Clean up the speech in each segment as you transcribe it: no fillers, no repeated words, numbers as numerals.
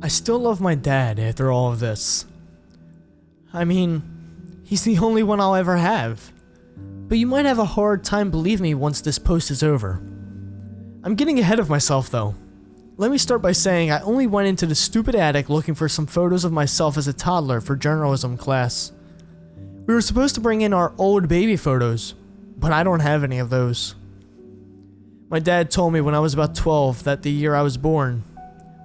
I still love my dad after all of this. I mean, he's the only one I'll ever have. But you might have a hard time believing me once this post is over. I'm getting ahead of myself though. Let me start by saying I only went into the stupid attic looking for some photos of myself as a toddler for journalism class. We were supposed to bring in our old baby photos, but I don't have any of those. My dad told me when I was about 12 that the year I was born,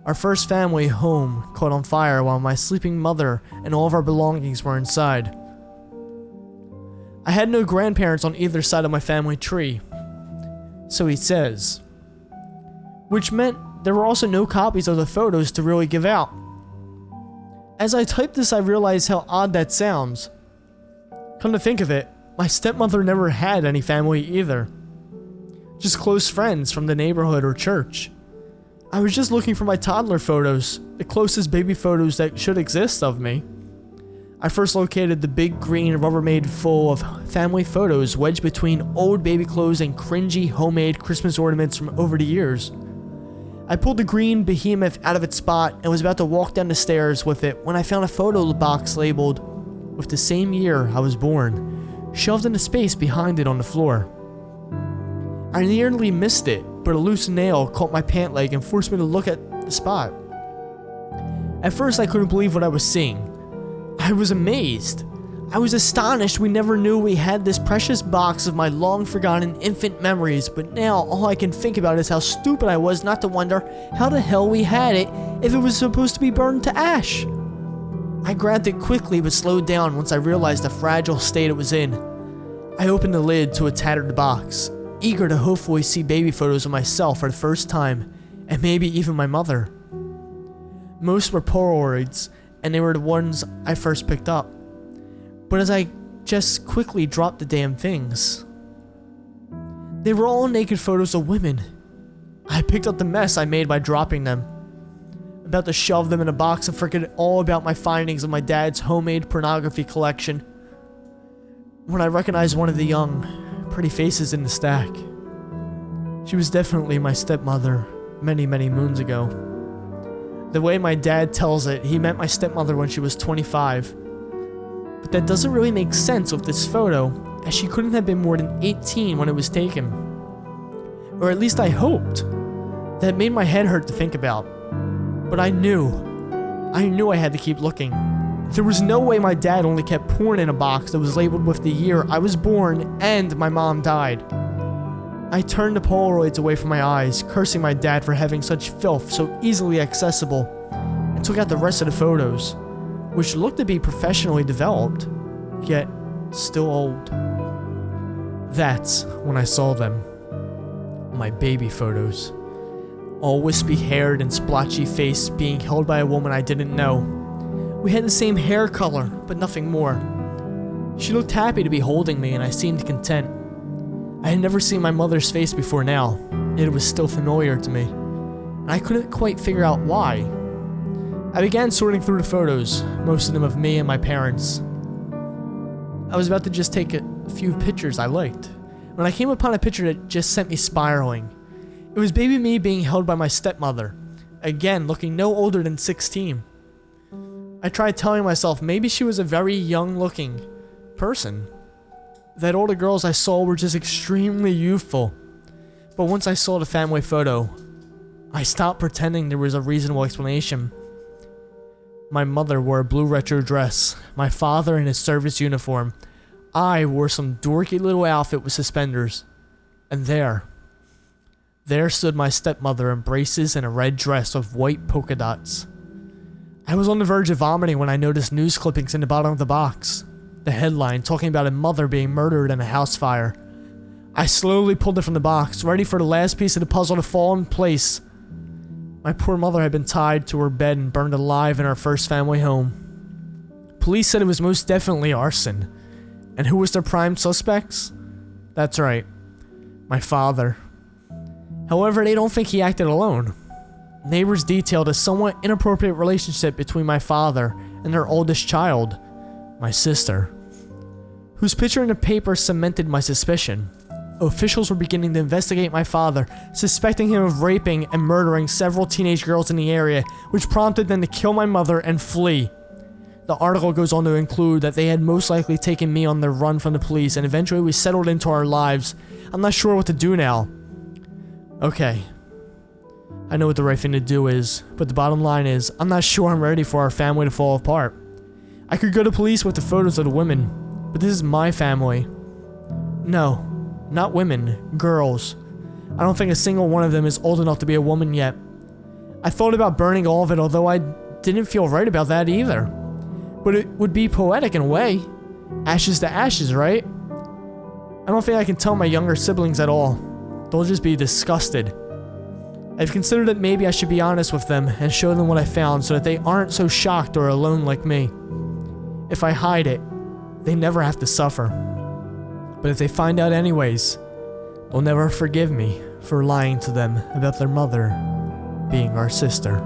our first family home caught on fire while my sleeping mother and all of our belongings were inside. I had no grandparents on either side of my family tree, so he says, which meant there were also no copies of the photos to really give out. As I typed this, I realized how odd that sounds. Come to think of it, my stepmother never had any family either. Just close friends from the neighborhood or church. I was just looking for my toddler photos, the closest baby photos that should exist of me. I first located the big green Rubbermaid full of family photos wedged between old baby clothes and cringy homemade Christmas ornaments from over the years. I pulled the green behemoth out of its spot and was about to walk down the stairs with it when I found a photo box labeled with the same year I was born, shoved in a space behind it on the floor. I nearly missed it, but a loose nail caught my pant leg and forced me to look at the spot. At first I couldn't believe what I was seeing. I was amazed. I was astonished we never knew we had this precious box of my long forgotten infant memories, but now all I can think about is how stupid I was not to wonder how the hell we had it if it was supposed to be burned to ash. I grabbed it quickly but slowed down once I realized the fragile state it was in. I opened the lid to a tattered box, eager to hopefully see baby photos of myself for the first time, and maybe even my mother. Most were Polaroids, and they were the ones I first picked up. But as I just quickly dropped the damn things, they were all naked photos of women. I picked up the mess I made by dropping them, about to shove them in a box and forget all about my findings of my dad's homemade pornography collection, when I recognized one of the young, pretty faces in the stack. She was definitely my stepmother many, many moons ago. The way my dad tells it, he met my stepmother when she was 25. But that doesn't really make sense with this photo, as she couldn't have been more than 18 when it was taken. Or at least I hoped. That made my head hurt to think about. But I knew I had to keep looking. There was no way my dad only kept porn in a box that was labeled with the year I was born and my mom died. I turned the Polaroids away from my eyes, cursing my dad for having such filth so easily accessible, and took out the rest of the photos, which looked to be professionally developed, yet still old. That's when I saw them. My baby photos. All wispy-haired and splotchy-faced, being held by a woman I didn't know. We had the same hair color, but nothing more. She looked happy to be holding me, and I seemed content. I had never seen my mother's face before now, yet it was still familiar to me, and I couldn't quite figure out why. I began sorting through the photos, most of them of me and my parents. I was about to just take a few pictures I liked, when I came upon a picture that just sent me spiraling. It was baby me being held by my stepmother, again looking no older than 16. I tried telling myself maybe she was a very young-looking person, that all the girls I saw were just extremely youthful. But once I saw the family photo, I stopped pretending there was a reasonable explanation. My mother wore a blue retro dress, my father in his service uniform. I wore some dorky little outfit with suspenders. And there stood my stepmother in braces and a red dress with white polka dots. I was on the verge of vomiting when I noticed news clippings in the bottom of the box. The headline talking about a mother being murdered in a house fire. I slowly pulled it from the box, ready for the last piece of the puzzle to fall in place. My poor mother had been tied to her bed and burned alive in our first family home. Police said it was most definitely arson. And who was their prime suspects? That's right, my father. However, they don't think he acted alone. Neighbors detailed a somewhat inappropriate relationship between my father and their oldest child, my sister, whose picture in the paper cemented my suspicion. Officials were beginning to investigate my father, suspecting him of raping and murdering several teenage girls in the area, which prompted them to kill my mother and flee. The article goes on to include that they had most likely taken me on their run from the police, and eventually we settled into our lives. I'm not sure what to do now. Okay. I know what the right thing to do is, but the bottom line is, I'm not sure I'm ready for our family to fall apart. I could go to police with the photos of the women, but this is my family. No, not women, girls. I don't think a single one of them is old enough to be a woman yet. I thought about burning all of it, although I didn't feel right about that either. But it would be poetic in a way. Ashes to ashes, right? I don't think I can tell my younger siblings at all. They'll just be disgusted. I've considered that maybe I should be honest with them and show them what I found so that they aren't so shocked or alone like me. If I hide it, they never have to suffer. But if they find out anyways, they'll never forgive me for lying to them about their mother being our sister.